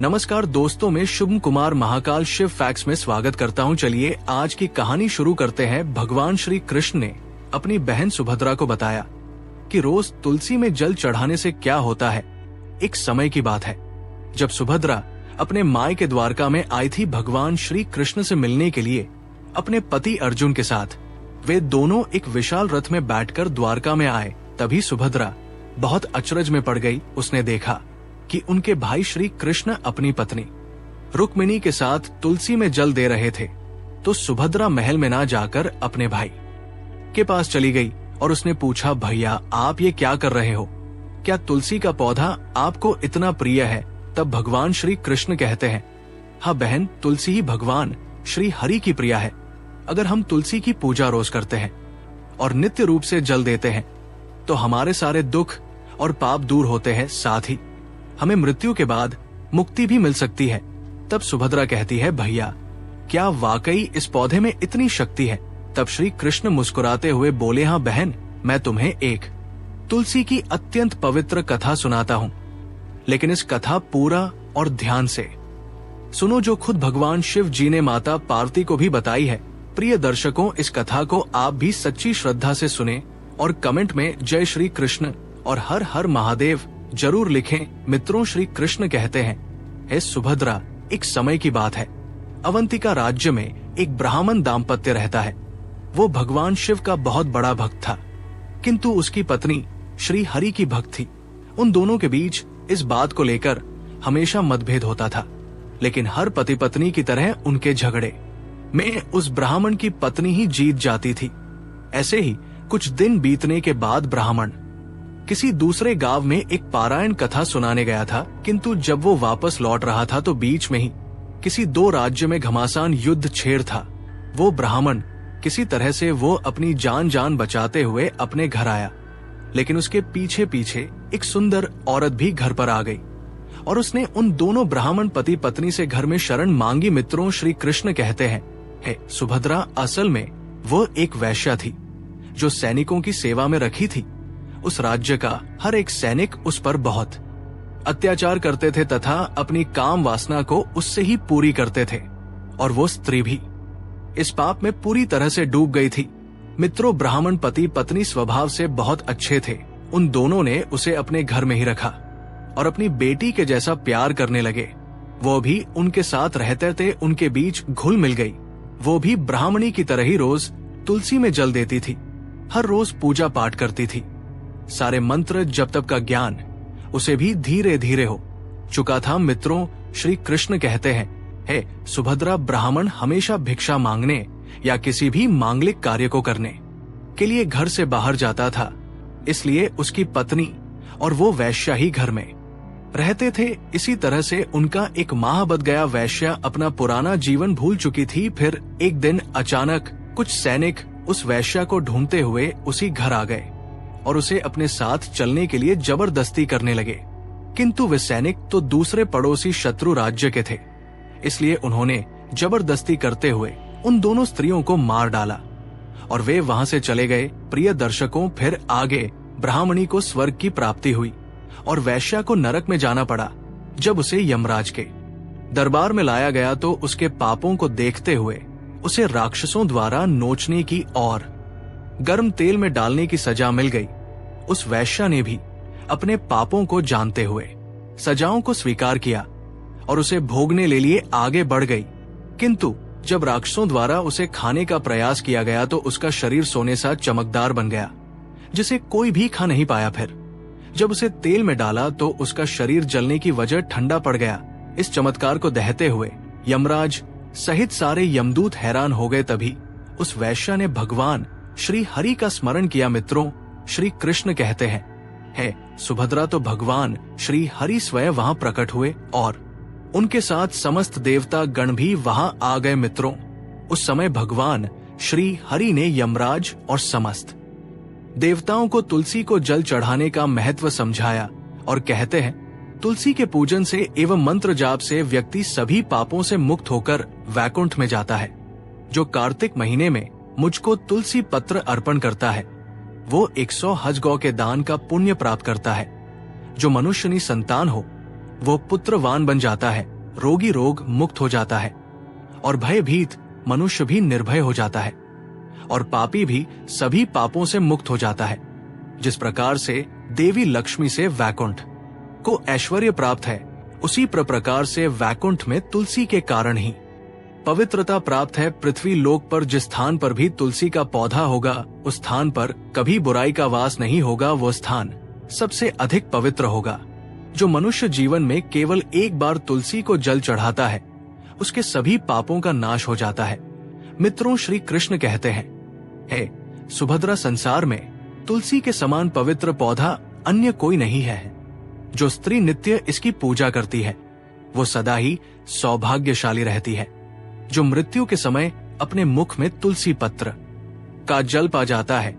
नमस्कार दोस्तों, मैं शुभम कुमार महाकाल शिव फैक्ट्स में स्वागत करता हूं। चलिए आज की कहानी शुरू करते हैं। भगवान श्री कृष्ण ने अपनी बहन सुभद्रा को बताया कि रोज तुलसी में जल चढ़ाने से क्या होता है। एक समय की बात है जब सुभद्रा अपने मायके द्वारका में आई थी भगवान श्री कृष्ण से मिलने के लिए अपने पति अर्जुन के साथ। वे दोनों एक विशाल रथ में बैठकर द्वारका में आए। तभी सुभद्रा बहुत अचरज में पड़ गई। उसने देखा कि उनके भाई श्री कृष्ण अपनी पत्नी रुक्मिणी के साथ तुलसी में जल दे रहे थे। तो सुभद्रा महल में ना जाकर अपने भाई के पास चली गई और उसने पूछा, भैया आप ये क्या कर रहे हो? क्या तुलसी का पौधा आपको इतना प्रिय है? तब भगवान श्री कृष्ण कहते हैं, हाँ बहन, तुलसी ही भगवान श्री हरि की प्रिया है। अगर हम तुलसी की पूजा रोज करते हैं और नित्य रूप से जल देते हैं तो हमारे सारे दुख और पाप दूर होते हैं, साथ ही हमें मृत्यु के बाद मुक्ति भी मिल सकती है। तब सुभद्रा कहती है, भैया क्या वाकई इस पौधे में इतनी शक्ति है? तब श्री कृष्ण मुस्कुराते हुए बोले, हाँ बहन, मैं तुम्हें एक तुलसी की अत्यंत पवित्र कथा सुनाता हूँ, लेकिन इस कथा पूरा और ध्यान से सुनो जो खुद भगवान शिव जी ने माता पार्वती को भी बताई है। प्रिय दर्शकों, इस कथा को आप भी सच्ची श्रद्धा से सुने और कमेंट में जय श्री कृष्ण और हर हर महादेव जरूर लिखें। मित्रों, श्री कृष्ण कहते हैं, हे सुभद्रा, एक समय की बात है। अवंतिका राज्य में एक ब्राह्मण दाम्पत्य रहता है। वो भगवान शिव का बहुत बड़ा भक्त था, किंतु उसकी पत्नी श्री हरि की भक्त थी। उन दोनों के बीच इस बात को लेकर हमेशा मतभेद होता था, लेकिन हर पति पत्नी की तरह उनके झगड़े में उस ब्राह्मण की पत्नी ही जीत जाती थी। ऐसे ही कुछ दिन बीतने के बाद ब्राह्मण किसी दूसरे गांव में एक पारायण कथा सुनाने गया था, किंतु जब वो वापस लौट रहा था तो बीच में ही किसी दो राज्य में घमासान युद्ध छेड़ था। वो ब्राह्मण किसी तरह से वो अपनी जान बचाते हुए अपने घर आया, लेकिन उसके पीछे पीछे एक सुंदर औरत भी घर पर आ गई और उसने उन दोनों ब्राह्मण पति पत्नी से घर में शरण मांगी। मित्रों, श्री कृष्ण कहते हैं, हे सुभद्रा, असल में वो एक वैश्या थी जो सैनिकों की सेवा में रखी थी। उस राज्य का हर एक सैनिक उस पर बहुत अत्याचार करते थे तथा अपनी काम वासना को उससे ही पूरी करते थे, और वो स्त्री भी इस पाप में पूरी तरह से डूब गई थी। मित्रों, ब्राह्मण पति पत्नी स्वभाव से बहुत अच्छे थे। उन दोनों ने उसे अपने घर में ही रखा और अपनी बेटी के जैसा प्यार करने लगे। वो भी उनके साथ रहते थे, उनके बीच घुल मिल गई। वो भी ब्राह्मणी की तरह ही रोज तुलसी में जल देती थी, हर रोज पूजा पाठ करती थी। सारे मंत्र जप तप का ज्ञान उसे भी धीरे धीरे हो चुका था। मित्रों, श्री कृष्ण कहते हैं, हे सुभद्रा, ब्राह्मण हमेशा भिक्षा मांगने या किसी भी मांगलिक कार्य को करने के लिए घर से बाहर जाता था, इसलिए उसकी पत्नी और वो वैश्या ही घर में रहते थे। इसी तरह से उनका एक माह बद गया। वैश्या अपना पुराना जीवन भूल चुकी थी। फिर एक दिन अचानक कुछ सैनिक उस वैश्या को ढूंढते हुए उसी घर आ गए और उसे अपने साथ चलने के लिए जबरदस्ती करने लगे, किंतु वे सैनिक तो दूसरे पड़ोसी शत्रु राज्य के थे, इसलिए उन्होंने जबरदस्ती करते हुए उन दोनों स्त्रियों को मार डाला और वे वहां से चले गए। प्रिय दर्शकों, फिर आगे ब्राह्मणी को स्वर्ग की प्राप्ति हुई और वैश्या को नरक में जाना पड़ा। जब उसे यमराज के दरबार में लाया गया तो उसके पापों को देखते हुए उसे राक्षसों द्वारा नोचने की और गर्म तेल में डालने की सजा मिल गई। उस वैश्या ने भी अपने पापों को जानते हुए सजाओं को स्वीकार किया और उसे भोगने ले लिए आगे बढ़ गई, किंतु जब राक्षसों द्वारा उसे खाने का प्रयास किया गया तो उसका शरीर सोने सा चमकदार बन गया, जिसे कोई भी खा नहीं पाया। फिर जब उसे तेल में डाला तो उसका शरीर जलने की वजह ठंडा पड़ गया। इस चमत्कार को देखते हुए यमराज सहित सारे यमदूत हैरान हो गए। तभी उस वैश्या ने भगवान श्री हरि का स्मरण किया। मित्रों, श्री कृष्ण कहते हैं, हे सुभद्रा, तो भगवान श्री हरि स्वयं वहां प्रकट हुए और उनके साथ समस्त देवता गण भी वहां आ गए। मित्रों, उस समय भगवान श्री हरि ने यमराज और समस्त देवताओं को तुलसी को जल चढ़ाने का महत्व समझाया और कहते हैं, तुलसी के पूजन से एवं मंत्र जाप से व्यक्ति सभी पापों से मुक्त होकर वैकुंठ में जाता है। जो कार्तिक महीने में मुझको तुलसी पत्र अर्पण करता है वो 100 हज गौ के दान का पुण्य प्राप्त करता है। जो मनुष्य निसंतान हो वो पुत्रवान बन जाता है, रोगी रोग मुक्त हो जाता है और भयभीत मनुष्य भी निर्भय हो जाता है और पापी भी सभी पापों से मुक्त हो जाता है। जिस प्रकार से देवी लक्ष्मी से वैकुंठ को ऐश्वर्य प्राप्त है, उसी प्रकार से वैकुंठ में तुलसी के कारण ही पवित्रता प्राप्त है। पृथ्वी लोक पर जिस स्थान पर भी तुलसी का पौधा होगा, उस स्थान पर कभी बुराई का वास नहीं होगा। वो स्थान सबसे अधिक पवित्र होगा। जो मनुष्य जीवन में केवल एक बार तुलसी को जल चढ़ाता है, उसके सभी पापों का नाश हो जाता है। मित्रों, श्री कृष्ण कहते हैं, हे सुभद्रा, संसार में तुलसी के समान पवित्र पौधा अन्य कोई नहीं है। जो स्त्री नित्य इसकी पूजा करती है, वो सदा ही सौभाग्यशाली रहती है। जो मृत्यु के समय अपने मुख में तुलसी पत्र का जल पा जाता है,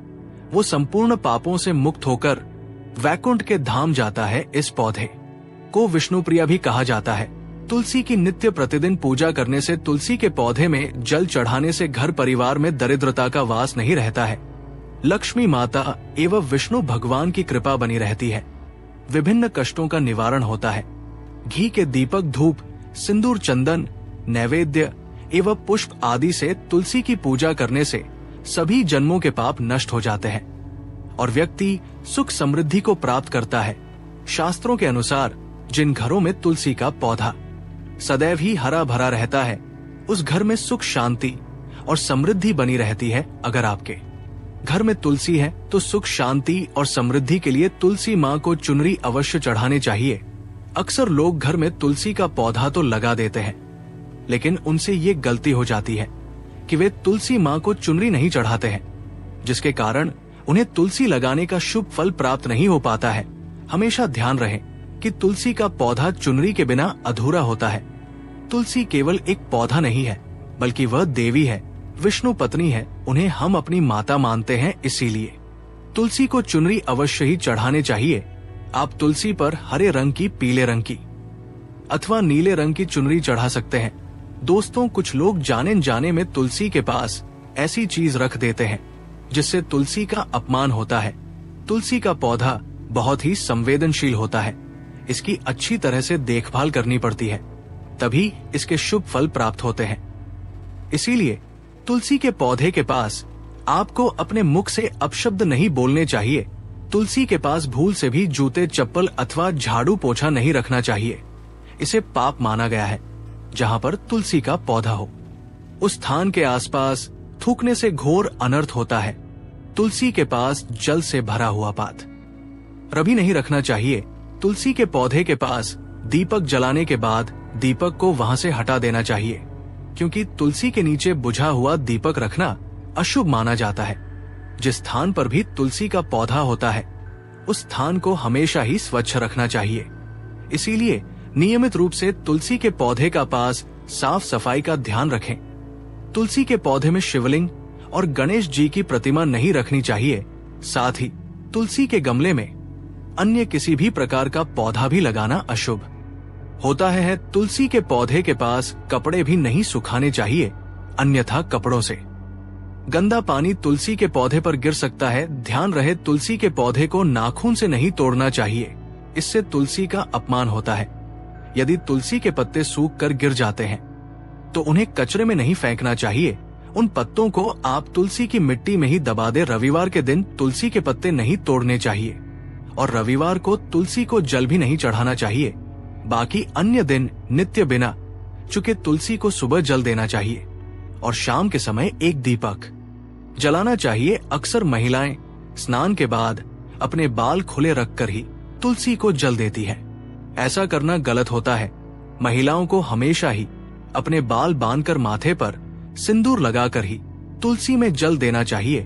वो संपूर्ण पापों से मुक्त होकर वैकुंठ के धाम जाता है। इस पौधे को विष्णुप्रिया भी कहा जाता है। तुलसी की नित्य प्रतिदिन पूजा करने से, तुलसी के पौधे में जल चढ़ाने से घर परिवार में दरिद्रता का वास नहीं रहता है। लक्ष्मी माता एवं विष्णु भगवान की कृपा बनी रहती है। विभिन्न कष्टों का निवारण होता है। घी के दीपक, धूप, सिंदूर, चंदन, नैवेद्य एवं पुष्प आदि से तुलसी की पूजा करने से सभी जन्मों के पाप नष्ट हो जाते हैं और व्यक्ति सुख समृद्धि को प्राप्त करता है। शास्त्रों के अनुसार जिन घरों में तुलसी का पौधा सदैव ही हरा भरा रहता है, उस घर में सुख, शांति और समृद्धि बनी रहती है। अगर आपके घर में तुलसी है तो सुख, शांति और समृद्धि के लिए तुलसी माँ को चुनरी अवश्य चढ़ाने चाहिए। अक्सर लोग घर में तुलसी का पौधा तो लगा देते हैं, लेकिन उनसे ये गलती हो जाती है कि वे तुलसी माँ को चुनरी नहीं चढ़ाते हैं, जिसके कारण उन्हें तुलसी लगाने का शुभ फल प्राप्त नहीं हो पाता है। हमेशा ध्यान रहे कि तुलसी का पौधा चुनरी के बिना अधूरा होता है। तुलसी केवल एक पौधा नहीं है, बल्कि वह देवी है, विष्णु पत्नी है। उन्हें हम अपनी माता मानते हैं, इसीलिए तुलसी को चुनरी अवश्य ही चढ़ाने चाहिए। आप तुलसी पर हरे रंग की, पीले रंग की अथवा नीले रंग की चुनरी चढ़ा सकते हैं। दोस्तों, कुछ लोग जाने जाने में तुलसी के पास ऐसी चीज रख देते हैं जिससे तुलसी का अपमान होता है। तुलसी का पौधा बहुत ही संवेदनशील होता है। इसकी अच्छी तरह से देखभाल करनी पड़ती है, तभी इसके शुभ फल प्राप्त होते हैं। इसीलिए तुलसी के पौधे के पास आपको अपने मुख से अपशब्द नहीं बोलने चाहिए। तुलसी के पास भूल से भी जूते, चप्पल अथवा झाड़ू पोछा नहीं रखना चाहिए। इसे पाप माना गया है। जहाँ पर तुलसी का पौधा हो, उस स्थान के आसपास थूकने से घोर अनर्थ होता है। तुलसी के पास जल से भरा हुआ पात्र कभी नहीं रखना चाहिए। तुलसी के पौधे के पास दीपक जलाने के बाद दीपक को वहां से हटा देना चाहिए, क्योंकि तुलसी के नीचे बुझा हुआ दीपक रखना अशुभ माना जाता है। जिस स्थान पर भी तुलसी का पौधा होता है, उस स्थान को हमेशा ही स्वच्छ रखना चाहिए। इसीलिए नियमित रूप से तुलसी के पौधे का पास साफ सफाई का ध्यान रखें। तुलसी के पौधे में शिवलिंग और गणेश जी की प्रतिमा नहीं रखनी चाहिए। साथ ही तुलसी के गमले में अन्य किसी भी प्रकार का पौधा भी लगाना अशुभ होता है। तुलसी के पौधे के पास कपड़े भी नहीं सुखाने चाहिए, अन्यथा कपड़ों से गंदा पानी तुलसी के पौधे पर गिर सकता है। ध्यान रहे, तुलसी के पौधे को नाखून से नहीं तोड़ना चाहिए, इससे तुलसी का अपमान होता है। यदि तुलसी के पत्ते सूख कर गिर जाते हैं तो उन्हें कचरे में नहीं फेंकना चाहिए। उन पत्तों को आप तुलसी की मिट्टी में ही दबा दें। रविवार के दिन तुलसी के पत्ते नहीं तोड़ने चाहिए और रविवार को तुलसी को जल भी नहीं चढ़ाना चाहिए। बाकी अन्य दिन नित्य बिना चुके तुलसी को सुबह जल देना चाहिए और शाम के समय एक दीपक जलाना चाहिए। अक्सर महिलाएं स्नान के बाद अपने बाल खुले रखकर ही तुलसी को जल देती है। ऐसा करना गलत होता है। महिलाओं को हमेशा ही अपने बाल बांधकर माथे पर सिंदूर लगाकर ही तुलसी में जल देना चाहिए।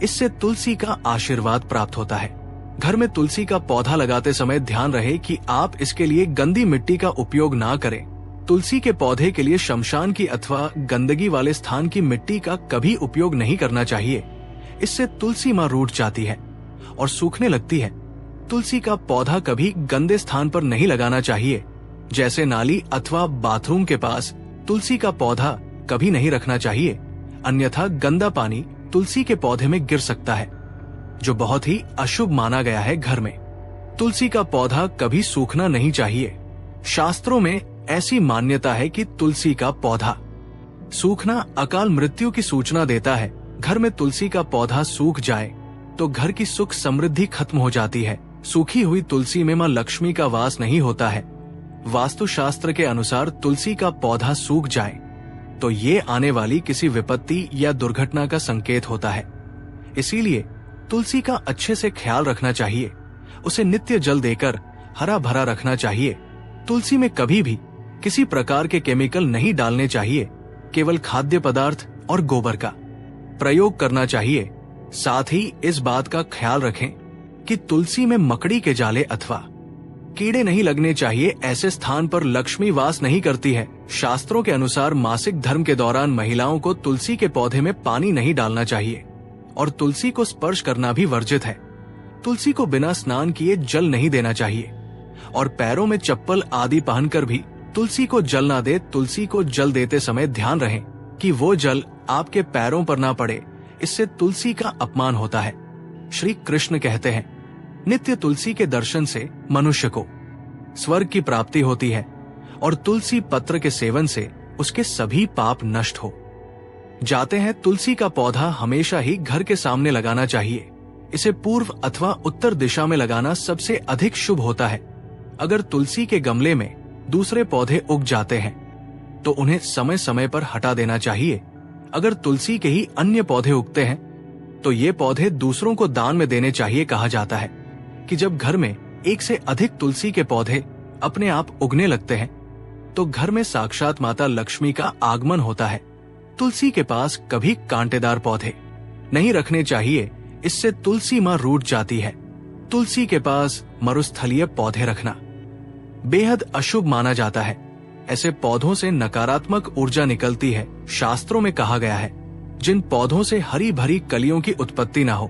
इससे तुलसी का आशीर्वाद प्राप्त होता है। घर में तुलसी का पौधा लगाते समय ध्यान रहे कि आप इसके लिए गंदी मिट्टी का उपयोग ना करें। तुलसी के पौधे के लिए शमशान की अथवा गंदगी वाले स्थान की मिट्टी का कभी उपयोग नहीं करना चाहिए। इससे तुलसी माँ रूठ जाती है और सूखने लगती है। तुलसी का पौधा कभी गंदे स्थान पर नहीं लगाना चाहिए, जैसे नाली अथवा बाथरूम के पास तुलसी का पौधा कभी नहीं रखना चाहिए, अन्यथा गंदा पानी तुलसी के पौधे में गिर सकता है, जो बहुत ही अशुभ माना गया है। घर में तुलसी का पौधा कभी सूखना नहीं चाहिए। शास्त्रों में ऐसी मान्यता है कि तुलसी का पौधा सूखना अकाल मृत्यु की सूचना देता है। घर में तुलसी का पौधा सूख जाए तो घर की सुख समृद्धि खत्म हो जाती है। सूखी हुई तुलसी में मां लक्ष्मी का वास नहीं होता है। वास्तुशास्त्र के अनुसार तुलसी का पौधा सूख जाए तो ये आने वाली किसी विपत्ति या दुर्घटना का संकेत होता है। इसीलिए तुलसी का अच्छे से ख्याल रखना चाहिए। उसे नित्य जल देकर हरा भरा रखना चाहिए। तुलसी में कभी भी किसी प्रकार के केमिकल नहीं डालने चाहिए। केवल खाद्य पदार्थ और गोबर का प्रयोग करना चाहिए। साथ ही इस बात का ख्याल रखें कि तुलसी में मकड़ी के जाले अथवा कीड़े नहीं लगने चाहिए। ऐसे स्थान पर लक्ष्मी वास नहीं करती है। शास्त्रों के अनुसार मासिक धर्म के दौरान महिलाओं को तुलसी के पौधे में पानी नहीं डालना चाहिए और तुलसी को स्पर्श करना भी वर्जित है। तुलसी को बिना स्नान किए जल नहीं देना चाहिए और पैरों में चप्पल आदि पहनकर भी तुलसी को जल ना दे। तुलसी को जल देते समय ध्यान रहे कि वो जल आपके पैरों पर ना पड़े, इससे तुलसी का अपमान होता है। श्री कृष्ण कहते हैं, नित्य तुलसी के दर्शन से मनुष्य को स्वर्ग की प्राप्ति होती है और तुलसी पत्र के सेवन से उसके सभी पाप नष्ट हो जाते हैं। तुलसी का पौधा हमेशा ही घर के सामने लगाना चाहिए। इसे पूर्व अथवा उत्तर दिशा में लगाना सबसे अधिक शुभ होता है। अगर तुलसी के गमले में दूसरे पौधे उग जाते हैं तो उन्हें समय समय पर हटा देना चाहिए। अगर तुलसी के ही अन्य पौधे उगते हैं तो ये पौधे दूसरों को दान में देने चाहिए। कहा जाता है कि जब घर में एक से अधिक तुलसी के पौधे अपने आप उगने लगते हैं तो घर में साक्षात माता लक्ष्मी का आगमन होता है। तुलसी के पास कभी कांटेदार पौधे नहीं रखने चाहिए, इससे तुलसी मां रूठ जाती है। तुलसी के पास मरुस्थलीय पौधे रखना बेहद अशुभ माना जाता है। ऐसे पौधों से नकारात्मक ऊर्जा निकलती है। शास्त्रों में कहा गया है, जिन पौधों से हरी भरी कलियों की उत्पत्ति ना हो,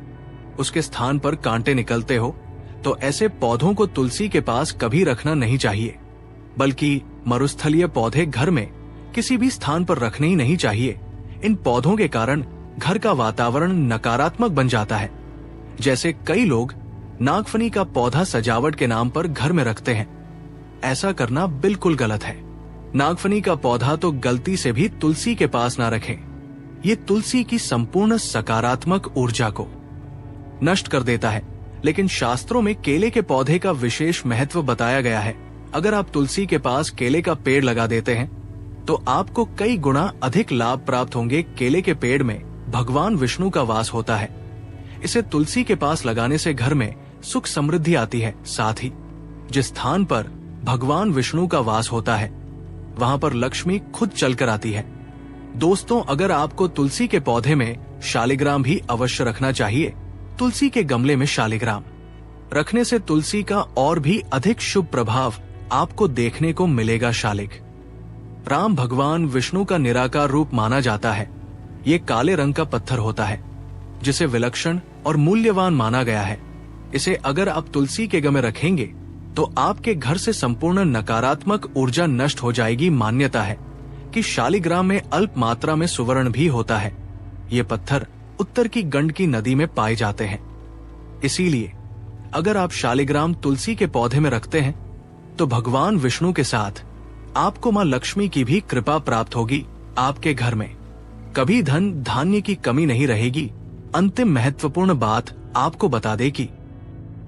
उसके स्थान पर कांटे निकलते हो, तो ऐसे पौधों को तुलसी के पास कभी रखना नहीं चाहिए, बल्कि मरुस्थलीय पौधे घर में किसी भी स्थान पर रखने ही नहीं चाहिए। इन पौधों के कारण घर का वातावरण नकारात्मक बन जाता है। जैसे कई लोग नागफनी का पौधा सजावट के नाम पर घर में रखते हैं। ऐसा करना बिल्कुल गलत है। नागफनी का पौधा तो गलती से भी तुलसी के पास ना रखें। ये तुलसी की संपूर्ण सकारात्मक ऊर्जा को नष्ट कर देता है। लेकिन शास्त्रों में केले के पौधे का विशेष महत्व बताया गया है। अगर आप तुलसी के पास केले का पेड़ लगा देते हैं तो आपको कई गुना अधिक लाभ प्राप्त होंगे। केले के पेड़ में भगवान विष्णु का वास होता है। इसे तुलसी के पास लगाने से घर में सुख समृद्धि आती है। साथ ही जिस स्थान पर भगवान विष्णु का वास होता है वहां पर लक्ष्मी खुद चलकर आती है। दोस्तों, अगर आपको तुलसी के पौधे में शालिग्राम भी अवश्य रखना चाहिए। तुलसी के गमले में शालिग्राम रखने से तुलसी का और भी अधिक शुभ प्रभाव आपको देखने को मिलेगा। शालिग राम भगवान विष्णु का निराकार रूप माना जाता है। ये काले रंग का पत्थर होता है जिसे विलक्षण और मूल्यवान माना गया है। इसे अगर आप तुलसी के गमले रखेंगे तो आपके घर से संपूर्ण नकारात्मक ऊर्जा नष्ट हो जाएगी। मान्यता है कि शालिग्राम में अल्प मात्रा में सुवर्ण भी होता है। ये पत्थर उत्तर की गंडकी नदी में पाए जाते हैं। इसीलिए अगर आप शालिग्राम तुलसी के पौधे में रखते हैं तो भगवान विष्णु के साथ आपको मां लक्ष्मी की भी कृपा प्राप्त होगी। आपके घर में कभी धन धान्य की कमी नहीं रहेगी। अंतिम महत्वपूर्ण बात आपको बता दे कि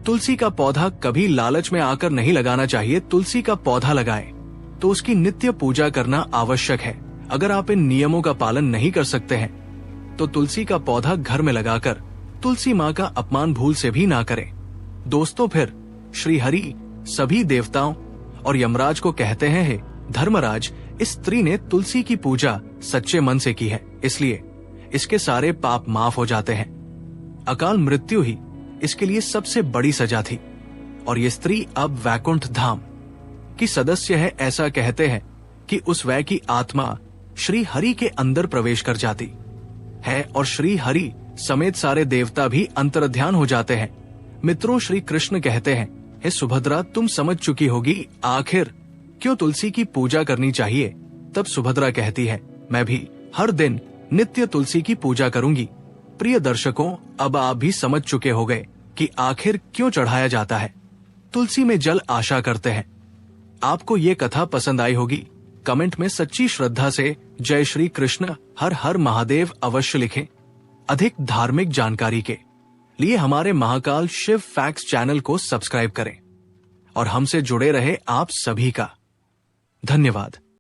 तुलसी का पौधा कभी लालच में आकर नहीं लगाना चाहिए। तुलसी का पौधा लगाएं तो उसकी नित्य पूजा करना आवश्यक है। अगर आप इन नियमों का पालन नहीं कर सकते हैं तो तुलसी का पौधा घर में लगाकर तुलसी माँ का अपमान भूल से भी ना करें। दोस्तों, फिर श्री हरि सभी देवताओं और यमराज को कहते हैं, हे धर्मराज, इस स्त्री ने तुलसी की पूजा सच्चे मन से की है, इसलिए इसके सारे पाप माफ हो जाते हैं। अकाल मृत्यु ही इसके लिए सबसे बड़ी सजा थी और ये स्त्री अब वैकुंठ धाम की सदस्य है। ऐसा कहते हैं कि उस वै की आत्मा श्री हरि के अंदर प्रवेश कर जाती है और श्री हरि समेत सारे देवता भी अंतर्ध्यान हो जाते हैं। मित्रों, श्री कृष्ण कहते हैं, हे सुभद्रा, तुम समझ चुकी होगी आखिर क्यों तुलसी की पूजा करनी चाहिए। तब सुभद्रा कहती है, मैं भी हर दिन नित्य तुलसी की पूजा करूंगी। प्रिय दर्शकों, अब आप भी समझ चुके होंगे कि आखिर क्यों चढ़ाया जाता है। तुलसी में जल आशा करते हैं। आपको ये कथा पसंद आई होगी। कमेंट में सच्ची श्रद्धा से जय श्री कृष्ण हर हर महादेव अवश्य लिखें। अधिक धार्मिक जानकारी के लिए हमारे महाकाल शिव फैक्ट्स चैनल को सब्सक्राइब करें और हमसे जुड़े रहे आप सभी का धन्यवाद।